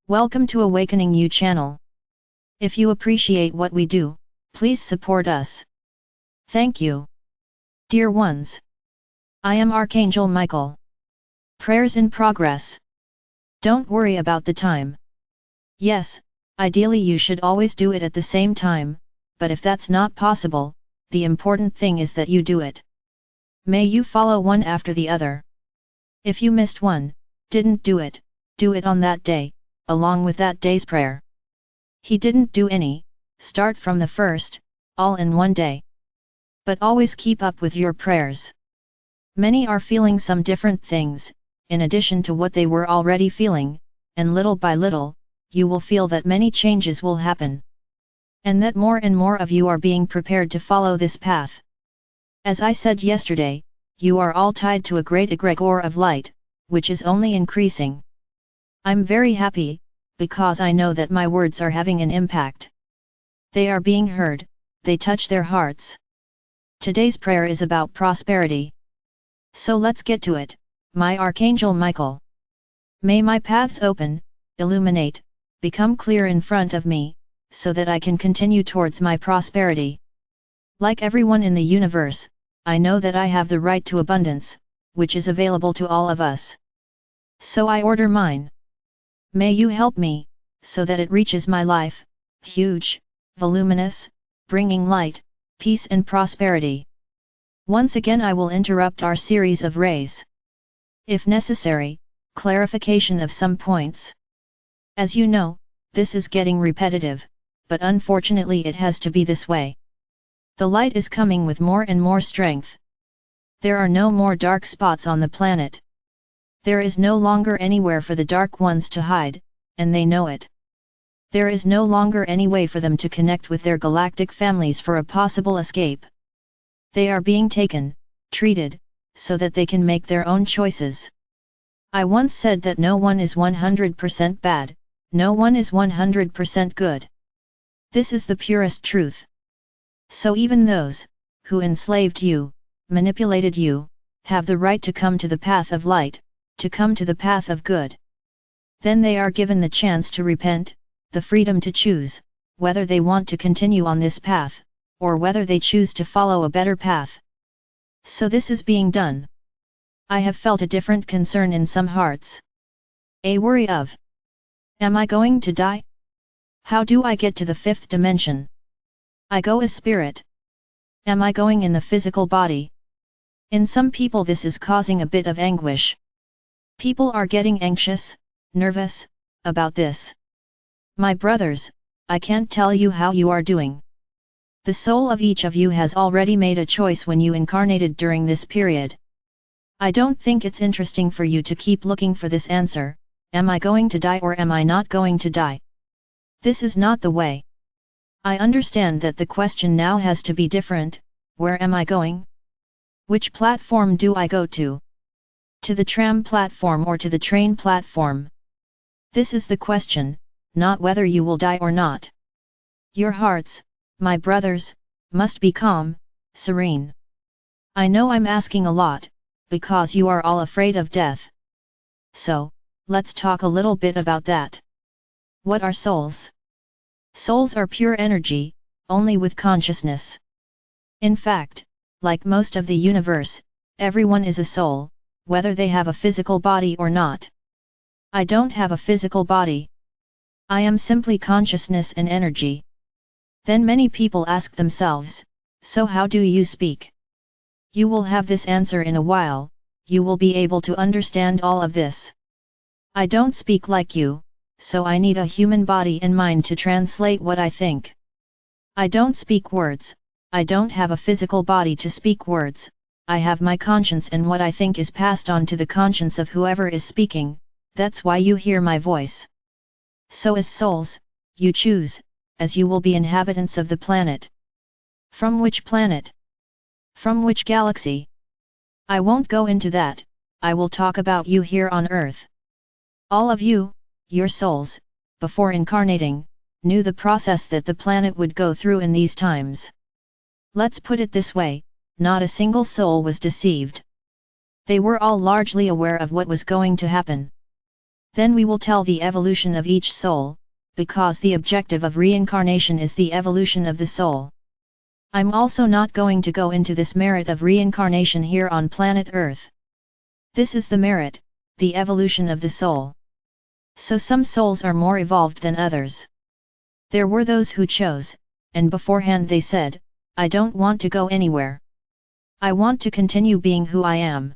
Welcome to Awakening You channel. If you appreciate what we do, please support us. Thank you. Dear ones, I am Archangel Michael. Prayers in progress. Don't worry about the time. Yes, ideally you should always do it at the same time, but if that's not possible, the important thing is that you do it. May you follow one after the other. If you missed one, didn't do it on that day, along with that day's prayer. He didn't do any, start from the first, all in one day. But always keep up with your prayers. Many are feeling some different things, in addition to what they were already feeling, and little by little, you will feel that many changes will happen. And that more and more of you are being prepared to follow this path. As I said yesterday, you are all tied to a great egregore of light, which is only increasing. I'm very happy, because I know that my words are having an impact. They are being heard, they touch their hearts. Today's prayer is about prosperity. So let's get to it, my Archangel Michael. May my paths open, illuminate, become clear in front of me, so that I can continue towards my prosperity. Like everyone in the universe, I know that I have the right to abundance, which is available to all of us. So I order mine. May you help me, so that it reaches my life, huge, voluminous, bringing light, peace and prosperity. Once again I will interrupt our series of rays. If necessary, clarification of some points. As you know, this is getting repetitive, but unfortunately it has to be this way. The light is coming with more and more strength. There are no more dark spots on the planet. There is no longer anywhere for the dark ones to hide, and they know it. There is no longer any way for them to connect with their galactic families for a possible escape. They are being taken, treated, so that they can make their own choices. I once said that no one is 100% bad, no one is 100% good. This is the purest truth. So even those, who enslaved you, manipulated you, have the right to come to the path of light, to come to the path of good. Then they are given the chance to repent, the freedom to choose, whether they want to continue on this path, or whether they choose to follow a better path. So this is being done. I have felt a different concern in some hearts. A worry of, am I going to die? How do I get to the fifth dimension? I go as spirit. Am I going in the physical body? In some people this is causing a bit of anguish. People are getting anxious, nervous, about this. My brothers, I can't tell you how you are doing. The soul of each of you has already made a choice when you incarnated during this period. I don't think it's interesting for you to keep looking for this answer, am I going to die or am I not going to die? This is not the way. I understand that the question now has to be different, where am I going? Which platform do I go to? To the tram platform or to the train platform? This is the question, not whether you will die or not. Your hearts, my brothers, must be calm, serene. I know I'm asking a lot, because you are all afraid of death. So, let's talk a little bit about that. What are souls? Souls are pure energy, only with consciousness. In fact, like most of the universe, everyone is a soul, whether they have a physical body or not. I don't have a physical body. I am simply consciousness and energy. Then many people ask themselves, so how do you speak? You will have this answer in a while, you will be able to understand all of this. I don't speak like you, so I need a human body and mind to translate what I think. I don't speak words, I don't have a physical body to speak words, I have my conscience and what I think is passed on to the conscience of whoever is speaking, that's why you hear my voice. So as souls, you choose, as you will be inhabitants of the planet. From which planet? From which galaxy? I won't go into that, I will talk about you here on Earth. All of you, your souls, before incarnating, knew the process that the planet would go through in these times. Let's put it this way, not a single soul was deceived. They were all largely aware of what was going to happen. Then we will tell the evolution of each soul, because the objective of reincarnation is the evolution of the soul. I'm also not going to go into this merit of reincarnation here on planet Earth. This is the merit, the evolution of the soul. So some souls are more evolved than others. There were those who chose, and beforehand they said, I don't want to go anywhere. I want to continue being who I am.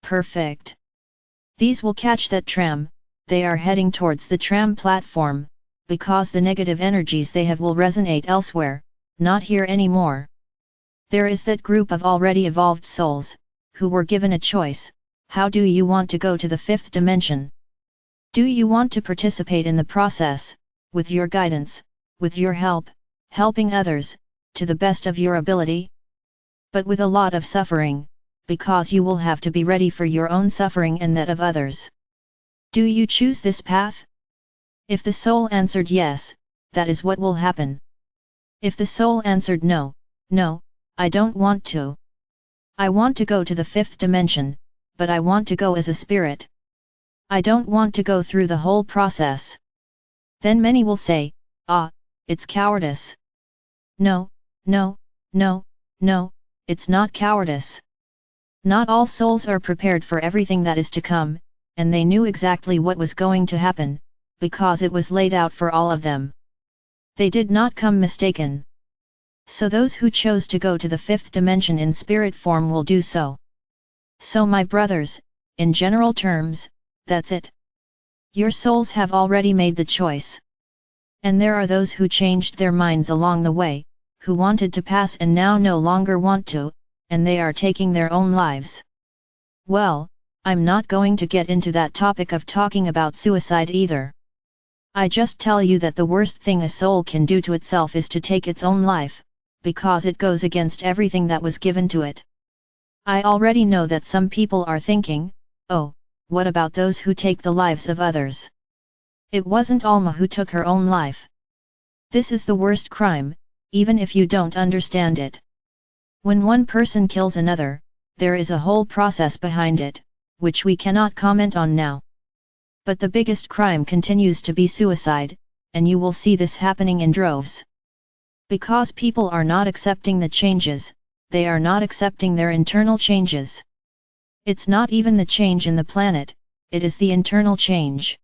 Perfect. These will catch that tram, they are heading towards the tram platform, because the negative energies they have will resonate elsewhere, not here anymore. There is that group of already evolved souls, who were given a choice. How do you want to go to the fifth dimension? Do you want to participate in the process, with your guidance, with your help, helping others, to the best of your ability? But with a lot of suffering, because you will have to be ready for your own suffering and that of others. Do you choose this path? If the soul answered yes, that is what will happen. If the soul answered no, no, I don't want to. I want to go to the fifth dimension, but I want to go as a spirit. I don't want to go through the whole process. Then many will say, it's cowardice. No, no, no, no, it's not cowardice. Not all souls are prepared for everything that is to come, and they knew exactly what was going to happen, because it was laid out for all of them. They did not come mistaken. So those who chose to go to the fifth dimension in spirit form will do so. So my brothers, in general terms, that's it. Your souls have already made the choice. And there are those who changed their minds along the way, who wanted to pass and now no longer want to, and they are taking their own lives. Well, I'm not going to get into that topic of talking about suicide either. I just tell you that the worst thing a soul can do to itself is to take its own life, because it goes against everything that was given to it. I already know that some people are thinking, oh, what about those who take the lives of others? It wasn't Alma who took her own life. This is the worst crime, even if you don't understand it. When one person kills another, there is a whole process behind it, which we cannot comment on now. But the biggest crime continues to be suicide, and you will see this happening in droves. Because people are not accepting the changes, they are not accepting their internal changes. It's not even the change in the planet, it is the internal change.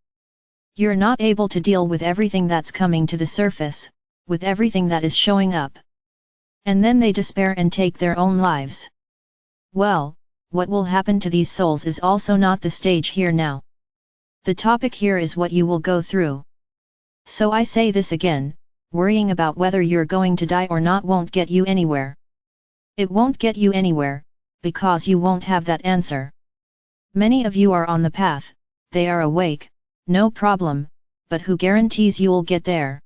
You're not able to deal with everything that's coming to the surface, with everything that is showing up. And then they despair and take their own lives. Well, what will happen to these souls is also not the stage here now. The topic here is what you will go through. So I say this again, worrying about whether you're going to die or not won't get you anywhere. It won't get you anywhere, because you won't have that answer. Many of you are on the path, they are awake, no problem, but who guarantees you'll get there?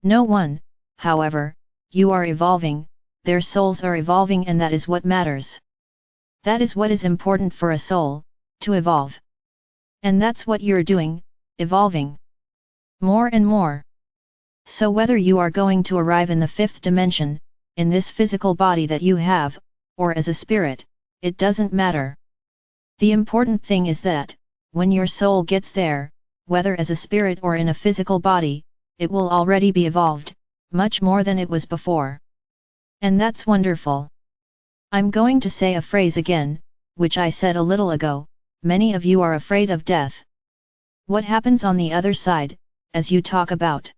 No one. However, you are evolving, their souls are evolving, and that is what matters. That is what is important for a soul, to evolve. And that's what you're doing, evolving. More and more. So whether you are going to arrive in the fifth dimension, in this physical body that you have, or as a spirit, it doesn't matter. The important thing is that, when your soul gets there, whether as a spirit or in a physical body, it will already be evolved, much more than it was before. And that's wonderful. I'm going to say a phrase again, which I said a little ago, many of you are afraid of death. What happens on the other side, as you talk about?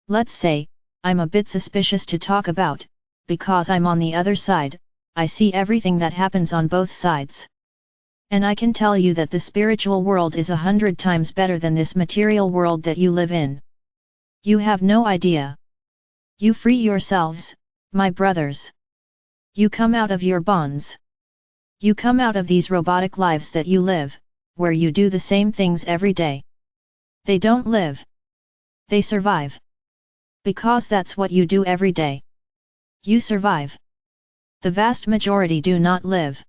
Let's say, I'm a bit suspicious to talk about, because I'm on the other side, I see everything that happens on both sides. And I can tell you that the spiritual world is 100 times better than this material world that you live in. You have no idea. You free yourselves, my brothers. You come out of your bonds. You come out of these robotic lives that you live, where you do the same things every day. They don't live. They survive. Because that's what you do every day. You survive. The vast majority do not live.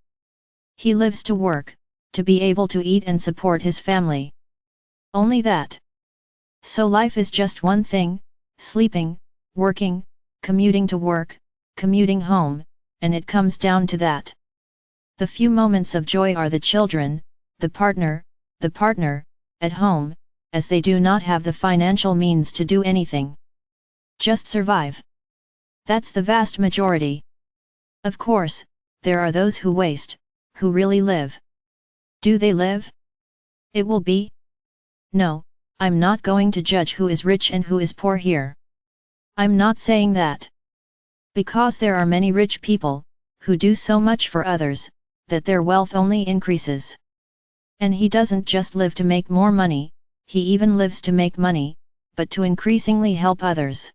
He lives to work, to be able to eat and support his family. Only that. So life is just one thing, sleeping, working, commuting to work, commuting home, and it comes down to that. The few moments of joy are the children, the partner, at home, as they do not have the financial means to do anything. Just survive. That's the vast majority. Of course, there are those who waste, who really live. Do they live? It will be? No, I'm not going to judge who is rich and who is poor here. I'm not saying that. Because there are many rich people, who do so much for others, that their wealth only increases. And he doesn't just live to make more money, he even lives to make money, but to increasingly help others.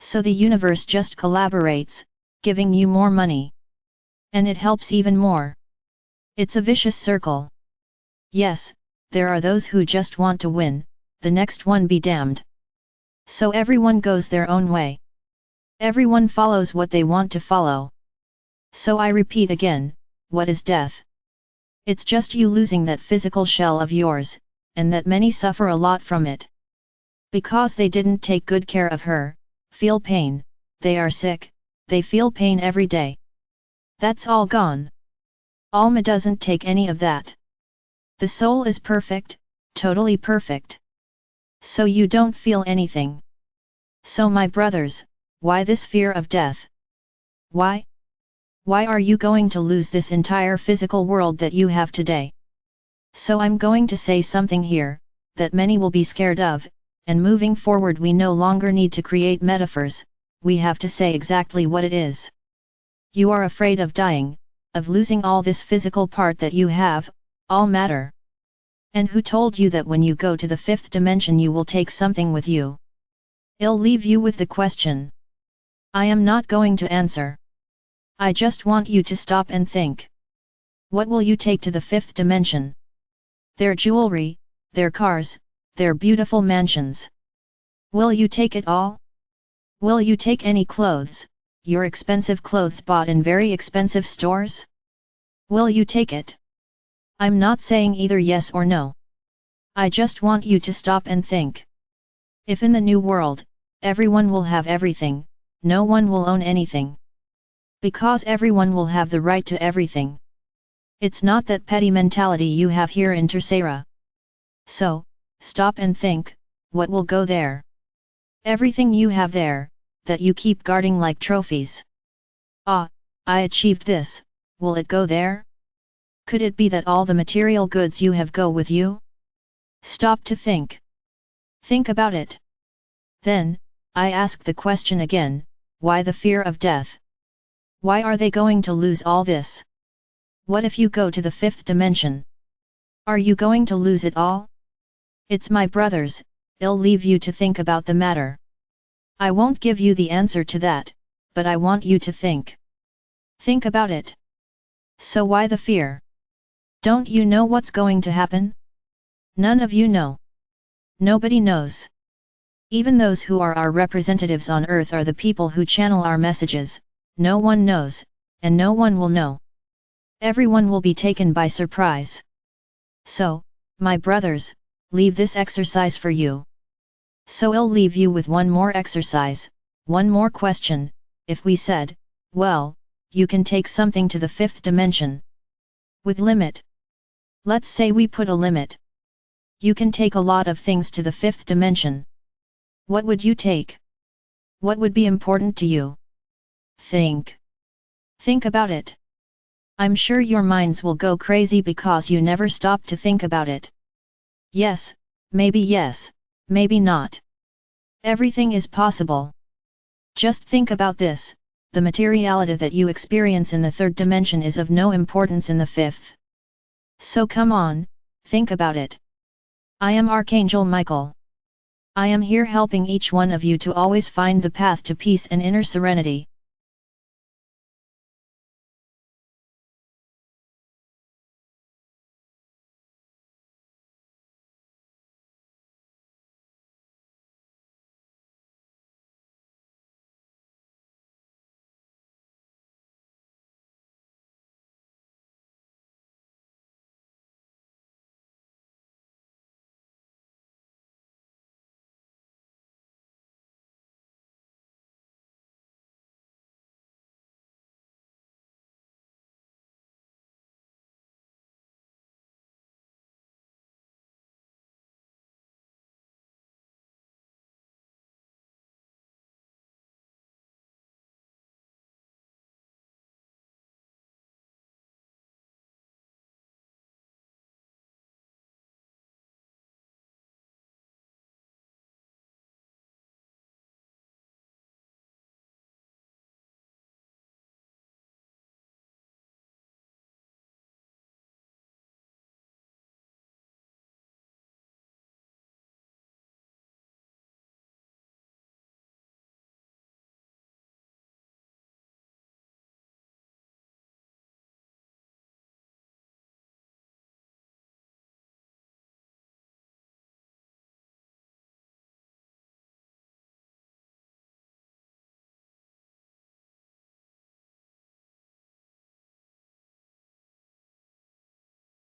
So the universe just collaborates, giving you more money. And it helps even more. It's a vicious circle. Yes, there are those who just want to win, the next one be damned. So everyone goes their own way. Everyone follows what they want to follow. So I repeat again, what is death? It's just you losing that physical shell of yours, and that many suffer a lot from it. Because they didn't take good care of her, feel pain, they are sick, they feel pain every day. That's all gone. Alma doesn't take any of that. The soul is perfect, totally perfect. So you don't feel anything. So my brothers, why this fear of death? Why? Why are you going to lose this entire physical world that you have today? So I'm going to say something here, that many will be scared of, and moving forward we no longer need to create metaphors, we have to say exactly what it is. You are afraid of dying, of losing all this physical part that you have, all matter. And who told you that when you go to the fifth dimension you will take something with you? I'll leave you with the question. I am not going to answer. I just want you to stop and think. What will you take to the fifth dimension? Their jewelry, their cars, their beautiful mansions. Will you take it all? Will you take any clothes, your expensive clothes bought in very expensive stores? Will you take it? I'm not saying either yes or no. I just want you to stop and think. If in the new world, everyone will have everything, no one will own anything. Because everyone will have the right to everything. It's not that petty mentality you have here in Tercera. So, stop and think, what will go there? Everything you have there, that you keep guarding like trophies. Ah, I achieved this, will it go there? Could it be that all the material goods you have go with you? Stop to think. Think about it. Then, I ask the question again, why the fear of death? Why are they going to lose all this? What if you go to the fifth dimension? Are you going to lose it all? It's my brothers, I'll leave you to think about the matter. I won't give you the answer to that, but I want you to think. Think about it. So why the fear? Don't you know what's going to happen? None of you know. Nobody knows. Even those who are our representatives on earth are the people who channel our messages, no one knows, and no one will know. Everyone will be taken by surprise. So, my brothers, leave this exercise for you. So I'll leave you with one more exercise, one more question. If we said, well, you can take something to the fifth dimension. With limit. Let's say we put a limit. You can take a lot of things to the fifth dimension. What would you take? What would be important to you? Think. Think about it. I'm sure your minds will go crazy because you never stop to think about it. Yes, maybe not. Everything is possible. Just think about this, the materiality that you experience in the third dimension is of no importance in the fifth. So come on, think about it. I am Archangel Michael. I am here helping each one of you to always find the path to peace and inner serenity.